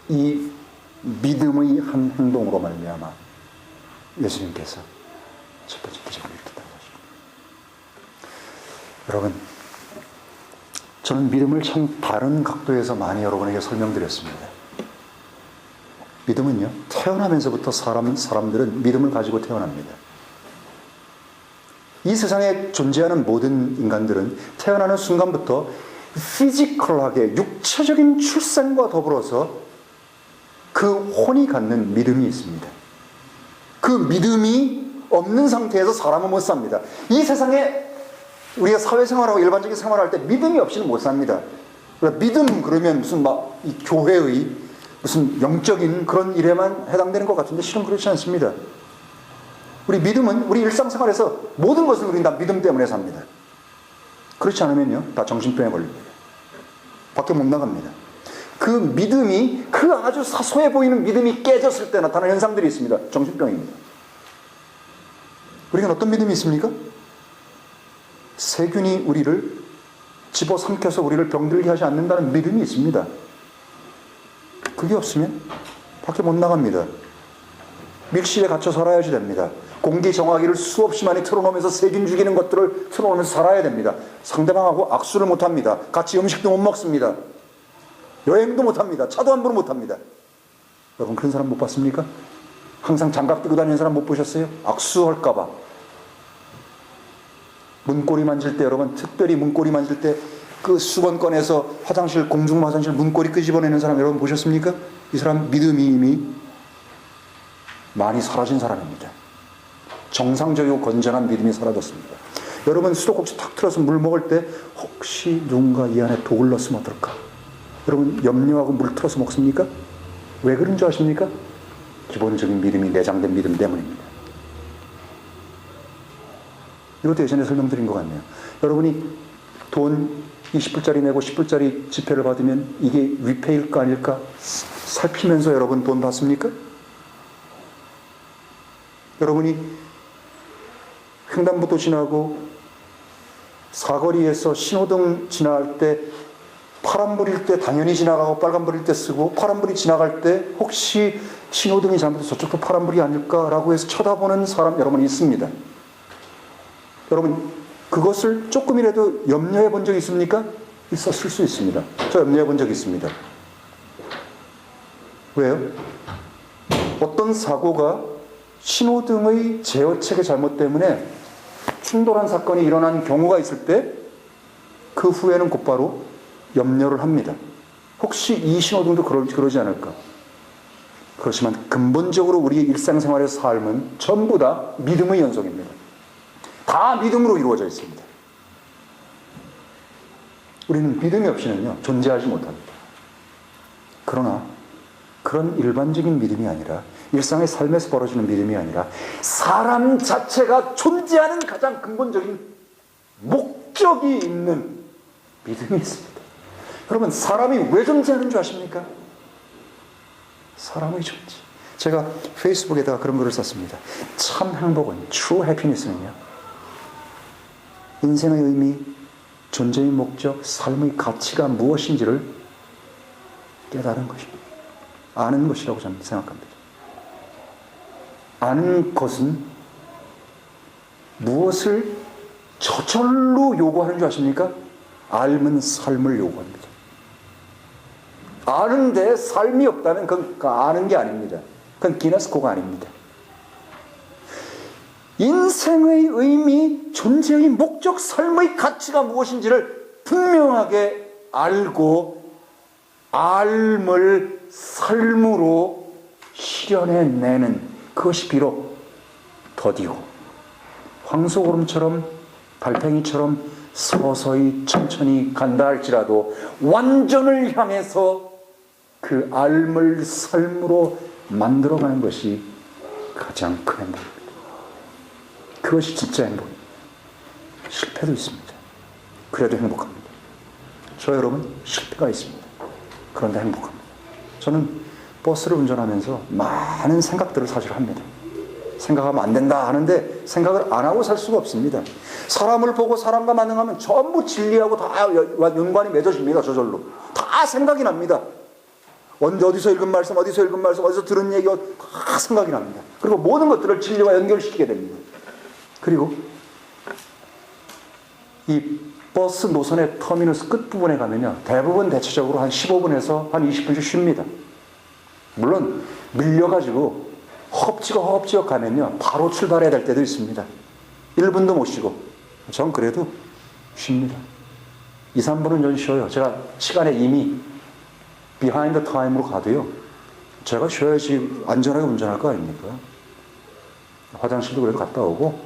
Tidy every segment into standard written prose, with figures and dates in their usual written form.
이 믿음의 한 행동으로 말미암아 예수님께서 첫 번째 기적을 일으켰다는 것입니다. 여러분, 저는 믿음을 참 다른 각도에서 많이 여러분에게 설명드렸습니다. 믿음은요, 태어나면서부터 사람들은 믿음을 가지고 태어납니다. 이 세상에 존재하는 모든 인간들은 태어나는 순간부터 피지컬하게 육체적인 출생과 더불어서 그 혼이 갖는 믿음이 있습니다. 그 믿음이 없는 상태에서 사람은 못 삽니다. 이 세상에 우리가 사회생활하고 일반적인 생활할 때 믿음이 없이는 못 삽니다. 믿음 그러면 무슨 막 이 교회의 무슨 영적인 그런 일에만 해당되는 것 같은데 실은 그렇지 않습니다. 우리 믿음은 우리 일상생활에서 모든 것을 우리는 다 믿음 때문에 삽니다. 그렇지 않으면요, 다 정신병에 걸립니다. 밖에 못 나갑니다. 그 믿음이, 그 아주 사소해 보이는 믿음이 깨졌을 때 나타나는 현상들이 있습니다. 정신병입니다. 우리가 어떤 믿음이 있습니까? 세균이 우리를 집어삼켜서 우리를 병들게 하지 않는다는 믿음이 있습니다. 그게 없으면 밖에 못 나갑니다. 밀실에 갇혀 살아야지 됩니다. 공기 정화기를 수없이 많이 틀어놓으면서 세균 죽이는 것들을 틀어놓으면서 살아야 됩니다. 상대방하고 악수를 못합니다. 같이 음식도 못 먹습니다. 여행도 못합니다. 차도 함부로 못합니다. 여러분 그런 사람 못 봤습니까? 항상 장갑 끼고 다니는 사람 못 보셨어요? 악수할까봐. 문고리 만질 때, 여러분 특별히 문고리 만질 때 그 수건 꺼내서 화장실, 공중 화장실 문고리 끄집어내는 사람 여러분 보셨습니까? 이 사람 믿음이 이미 많이 사라진 사람입니다. 정상적이고 건전한 믿음이 사라졌습니다. 여러분 수도꼭지 탁 틀어서 물 먹을 때 혹시 누군가 이 안에 독을 넣었으면 어떨까? 여러분 염려하고 물 틀어서 먹습니까? 왜 그런 줄 아십니까? 기본적인 믿음이 내장된 믿음 때문입니다. 이것도 예전에 설명드린 것 같네요. 여러분이 돈 20불짜리 내고 10불짜리 지폐를 받으면 이게 위페일까 아닐까 살피면서 여러분 돈 받습니까? 여러분이 횡단보도 지나고 사거리에서 신호등 지나갈 때 파란불일 때 당연히 지나가고 빨간불일 때 쓰고 파란불이 지나갈 때 혹시 신호등이 잘못해서 저쪽도 파란불이 아닐까라고 해서 쳐다보는 사람 여러분 있습니다. 여러분 그것을 조금이라도 염려해 본 적 있습니까? 있었을 수 있습니다. 저 염려해 본 적 있습니다. 왜요? 어떤 사고가 신호등의 제어체계 잘못 때문에 충돌한 사건이 일어난 경우가 있을 때 그 후에는 곧바로 염려를 합니다. 혹시 이 신호등도 그러지 않을까? 그렇지만 근본적으로 우리의 일상생활의 삶은 전부 다 믿음의 연속입니다. 다 믿음으로 이루어져 있습니다. 우리는 믿음이 없이는요 존재하지 못합니다. 그러나 그런 일반적인 믿음이 아니라 일상의 삶에서 벌어지는 믿음이 아니라 사람 자체가 존재하는 가장 근본적인 목적이 있는 믿음이 있습니다. 여러분 사람이 왜 존재하는 줄 아십니까? 사람의 존재. 제가 페이스북에다가 그런 글을 썼습니다. 참 행복은, true happiness는요 인생의 의미, 존재의 목적, 삶의 가치가 무엇인지를 깨달은 것입니다. 아는 것이라고 저는 생각합니다. 아는 것은 무엇을 저절로 요구하는 줄 아십니까? 알면 삶을 요구합니다. 아는데 삶이 없다면 그건 아는 게 아닙니다. 그건 기네스코가 아닙니다. 인생의 의미, 존재의 목적, 삶의 가치가 무엇인지를 분명하게 알고 삶을 삶으로 실현해내는 그것이 비록 더디고 황소구름처럼 달팽이처럼 서서히 천천히 간다 할지라도 완전을 향해서 그 삶을 삶으로 만들어가는 것이 가장 큰 행복입니다. 그것이 진짜 행복입니다. 실패도 있습니다. 그래도 행복합니다. 저 여러분 실패가 있습니다. 그런데 행복합니다. 저는 버스를 운전하면서 많은 생각들을 사실 합니다. 생각하면 안 된다 하는데 생각을 안 하고 살 수가 없습니다. 사람을 보고 사람과 만나면 전부 진리하고 다 연관이 맺어집니다. 저절로. 다 생각이 납니다. 어디서 읽은 말씀, 어디서 들은 얘기가 다 생각이 납니다. 그리고 모든 것들을 진리와 연결시키게 됩니다. 그리고 이 버스 노선의 터미너스 끝부분에 가면요, 대부분 대체적으로 한 15분에서 한 20분씩 쉽니다. 물론 밀려가지고 허겁지겁 가면요, 바로 출발해야 될 때도 있습니다. 1분도 못 쉬고. 전 그래도 쉽니다. 2, 3분은 좀 쉬어요. 제가 시간에 이미 비하인드 타임으로 가도요, 제가 쉬어야지 안전하게 운전할 거 아닙니까? 화장실도 그래도 갔다 오고,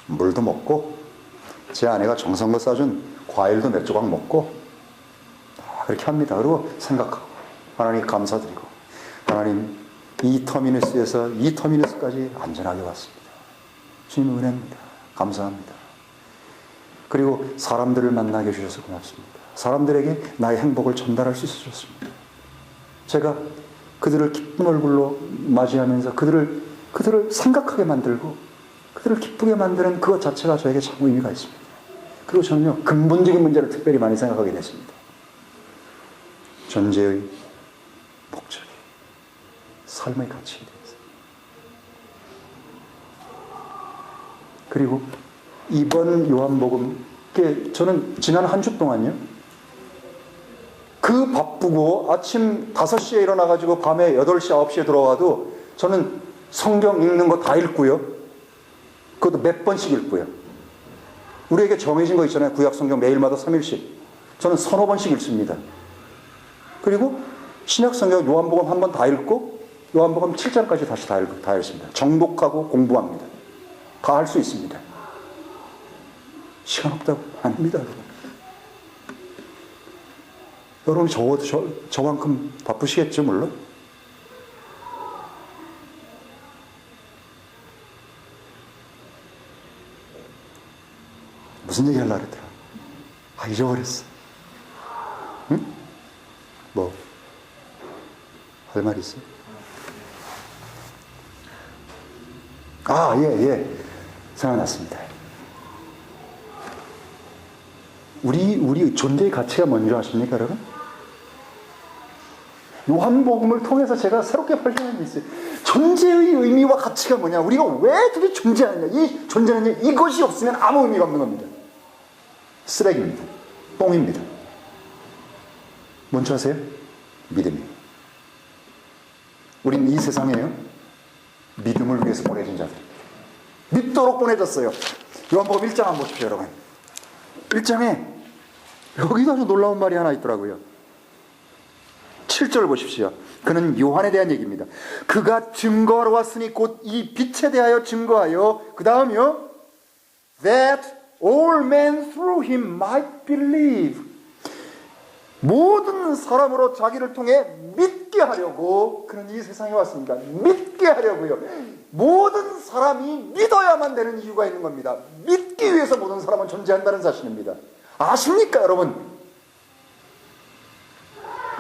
물도 먹고, 제 아내가 정성껏 싸준 과일도 몇 조각 먹고, 그렇게 합니다. 그리고 생각하고, 하나님 감사드리고, 하나님 이 터미너스에서 이 터미너스까지 안전하게 왔습니다. 주님 은혜입니다. 감사합니다. 그리고 사람들을 만나게 해주셔서 고맙습니다. 사람들에게 나의 행복을 전달할 수 있어서 좋습니다. 제가 그들을 기쁜 얼굴로 맞이하면서 그들을 생각하게 만들고 그들을 기쁘게 만드는 그것 자체가 저에게 참 의미가 있습니다. 그리고 저는요, 근본적인 문제를 특별히 많이 생각하게 됐습니다. 존재의 목적이, 삶의 가치에 대해서. 그리고 이번 요한복음, 저는 지난 한 주 동안요, 그 바쁘고 아침 5시에 일어나가지고 밤에 8시, 9시에 들어와도 저는 성경 읽는 거 다 읽고요. 그것도 몇 번씩 읽고요. 우리에게 정해진 거 있잖아요. 구약 성경 매일마다 3일씩. 저는 1~2번씩 읽습니다. 그리고 신약 성경 요한복음 한 번 다 읽고 요한복음 7장까지 다시 다 읽습니다. 정독하고 공부합니다. 다 할 수 있습니다. 시간 없다고 아닙니다, 여러분. 여러분이 저만큼 바쁘시겠죠, 물론. 무슨 얘기 하려고 그랬더라? 잊어버렸어. 응? 뭐? 할 말 있어? 예. 생각났습니다. 우리 존재의 가치가 뭔지 아십니까, 여러분? 요한복음을 통해서 제가 새롭게 발견한 게 있어요. 존재의 의미와 가치가 뭐냐? 우리가 왜 도대체 존재하느냐? 이 존재는 이것이 없으면 아무 의미가 없는 겁니다. 쓰레기입니다. 똥입니다. 뭔지 아세요? 믿음이에요. 우린 이 세상에요, 믿음을 위해서 보내진 자들입니다. 믿도록 보내졌어요. 요한복음 1장 한번 보십시오, 여러분. 1장에 여기도 아주 놀라운 말이 하나 있더라고요. 7절 보십시오. 그는 요한에 대한 얘기입니다. 그가 증거하러 왔으니 곧 이 빛에 대하여 증거하여, 그 다음이요, that all men through him might believe. 모든 사람으로 자기를 통해 믿게 하려고 그는 이 세상에 왔습니다. 믿게 하려고요. 모든 사람이 믿어야만 되는 이유가 있는 겁니다. 믿기 위해서 모든 사람은 존재한다는 사실입니다. 아십니까, 여러분?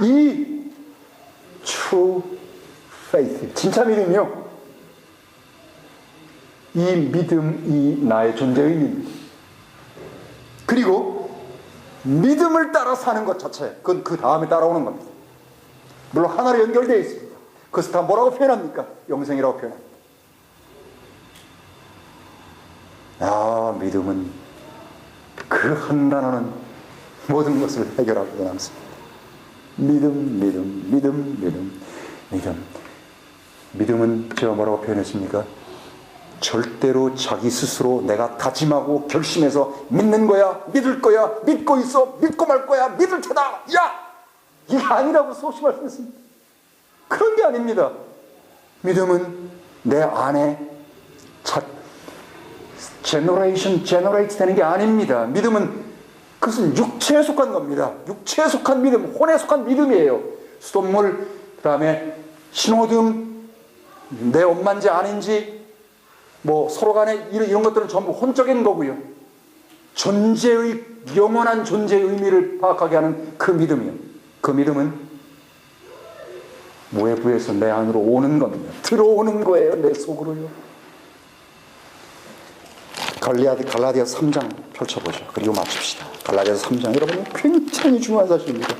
이 true faith, 진짜 믿음이요, 이 믿음이 나의 존재의 의미입니다. 그리고 믿음을 따라 사는 것 자체, 그건 그 다음에 따라오는 겁니다. 물론 하나로 연결되어 있습니다. 그것을 다 뭐라고 표현합니까? 영생이라고 표현합니다. 믿음은 그 한 단어는 모든 것을 해결하고 남습니다. 믿음은 제가 뭐라고 표현했습니까? 절대로 자기 스스로 내가 다짐하고 결심해서 믿는 거야, 믿을 거야, 믿고 있어, 믿고 말 거야, 믿을 테다, 야! 이게 아니라고 수없이 말씀했습니다. 그런 게 아닙니다. 믿음은 내 안에 generate 되는 게 아닙니다. 믿음은 그것은 육체에 속한 겁니다. 육체에 속한 믿음, 혼에 속한 믿음이에요. 수돗물, 그 다음에 신호등, 내 엄마인지 아닌지, 서로 간에 이런 것들은 전부 혼적인 거고요. 존재의, 영원한 존재의 의미를 파악하게 하는 그 믿음이요. 그 믿음은 외부에서 내 안으로 오는 겁니다. 들어오는 거예요, 내 속으로요. 갈라디아 3장 펼쳐보죠. 그리고 마칩시다. 갈라디아 3장, 여러분 굉장히 중요한 사실입니다.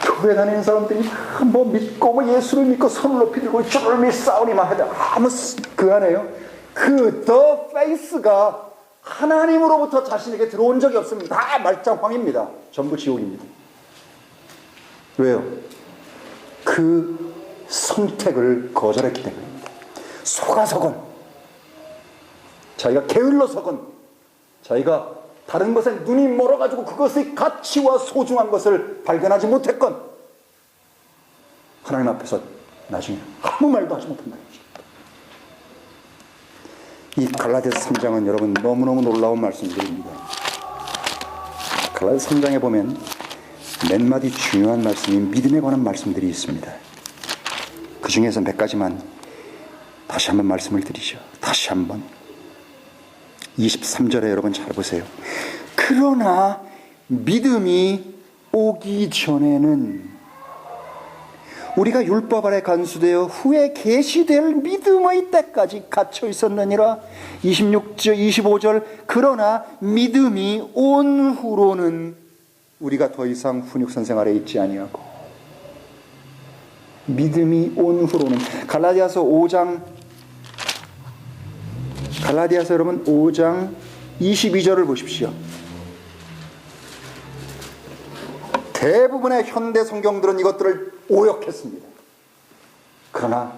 교회 다니는 사람들이 뭐 믿고 뭐 예수를 믿고 손을 높이 들고 주를 믿사오니만 하다 아무 그 안에요. 그 the face가 하나님으로부터 자신에게 들어온 적이 없습니다. 다 말짱황입니다. 전부 지옥입니다. 왜요? 그 선택을 거절했기 때문입니다. 속아서건 자기가 게을러서건 자기가 다른 것에 눈이 멀어가지고 그것의 가치와 소중한 것을 발견하지 못했건 하나님 앞에서 나중에 아무 말도 하지 못한다는 것입니다. 이 갈라디아서 3장은 여러분 너무너무 놀라운 말씀들입니다. 갈라디아서 3장에 보면 몇 마디 중요한 말씀이 믿음에 관한 말씀들이 있습니다. 그 중에서 몇 가지만 다시 한번 말씀을 드리죠. 다시 한번 23절에 여러분 잘 보세요. 그러나 믿음이 오기 전에는 우리가 율법 아래 간수되어 후에 계시될 믿음의 때까지 갇혀 있었느니라. 25절 그러나 믿음이 온 후로는 우리가 더 이상 훈육선생 아래 있지 아니하고. 믿음이 온 후로는 갈라디아서 여러분 5장 22절을 보십시오. 대부분의 현대 성경들은 이것들을 오역했습니다. 그러나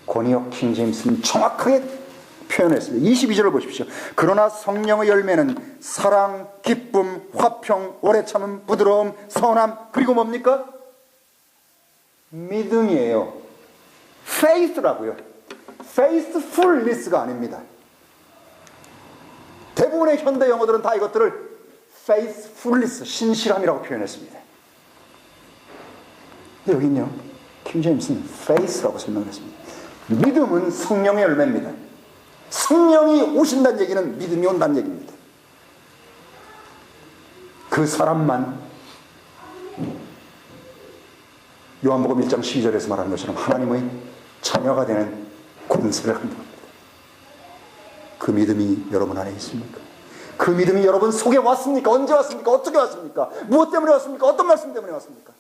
권이역 킹제임스는 정확하게 표현했습니다. 22절을 보십시오. 그러나 성령의 열매는 사랑, 기쁨, 화평, 오래 참음, 부드러움, 선함, 그리고 뭡니까? 믿음이에요. faith라고요. faithfulness가 아닙니다. 대부분의 현대 영어들은 다 이것들을 faithfulness, 신실함이라고 표현했습니다. 근데 여기는요, 킹제임스는 faith라고 설명을 했습니다. 믿음은 성령의 열매입니다. 성령이 오신다는 얘기는 믿음이 온다는 얘기입니다. 그 사람만 요한복음 1장 12절에서 말하는 것처럼 하나님의 자녀가 되는 권세를 한다. 그 믿음이 여러분 안에 있습니까? 그 믿음이 여러분 속에 왔습니까? 언제 왔습니까? 어떻게 왔습니까? 무엇 때문에 왔습니까? 어떤 말씀 때문에 왔습니까?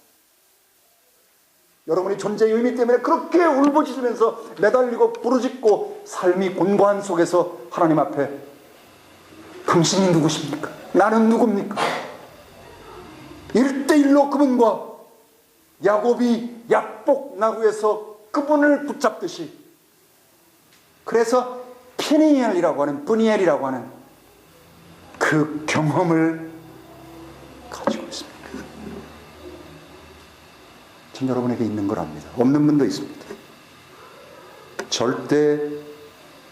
여러분이 존재의 의미 때문에 그렇게 울부짖으면서 매달리고 부르짖고 삶이 곤고한 속에서 하나님 앞에 당신이 누구십니까? 나는 누굽니까? 1대1로 그분과 야곱이 야복 나루에서 그분을 붙잡듯이, 그래서 피니엘이라고 하는, 브니엘이라고 하는 그 경험을 가지고 있습니다. 전 여러분에게 있는 걸 압니다. 없는 분도 있습니다. 절대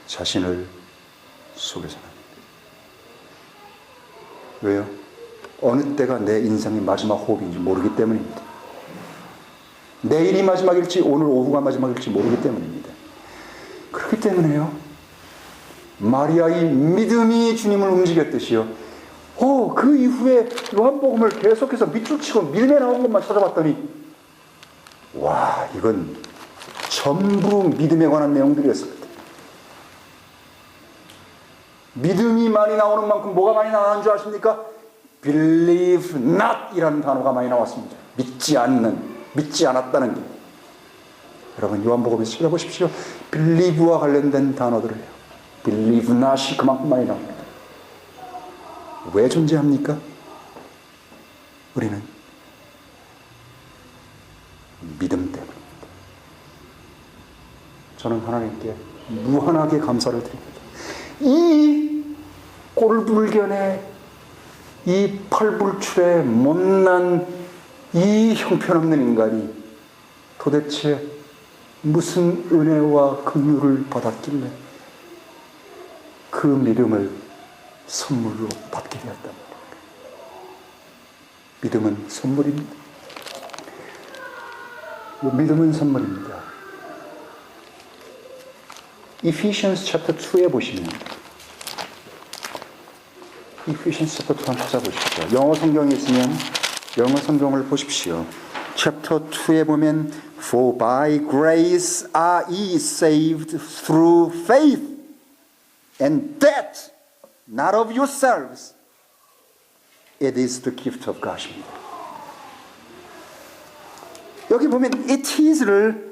자신을 속여서는 안 됩니다. 왜요? 어느 때가 내 인생의 마지막 호흡인지 모르기 때문입니다. 내일이 마지막일지 오늘 오후가 마지막일지 모르기 때문입니다. 그렇기 때문에요, 마리아의 믿음이 주님을 움직였듯이요, 그 이후에 요한복음을 계속해서 밑줄 치고 밀매 나온 것만 찾아봤더니 와, 이건 전부 믿음에 관한 내용들이었습니다. 믿음이 많이 나오는 만큼 뭐가 많이 나오는 줄 아십니까? believe not 이라는 단어가 많이 나왔습니다. 믿지 않았다는 게. 여러분 요한복음에서 찾아보십시오. believe와 관련된 단어들을 해요. believe not이 그만큼 많이 나옵니다. 왜 존재합니까? 우리는 믿음 때문입니다. 저는 하나님께 무한하게 감사를 드립니다. 이 꼴불견의, 이 팔불출의 못난 이 형편없는 인간이 도대체 무슨 은혜와 긍휼을 받았길래 그 믿음을 선물로 받게 되었단 말입니까? 믿음은 선물입니다. 믿음은 선물입니다. Ephesians chapter 2에 보시면, Ephesians chapter 2 한번 찾아보십시오. 영어 성경에 있으면 영어 성경을 보십시오. chapter 2에 보면 For by grace are ye saved through faith, and that not of yourselves, it is the gift of God입니다. 여기 보면 it is를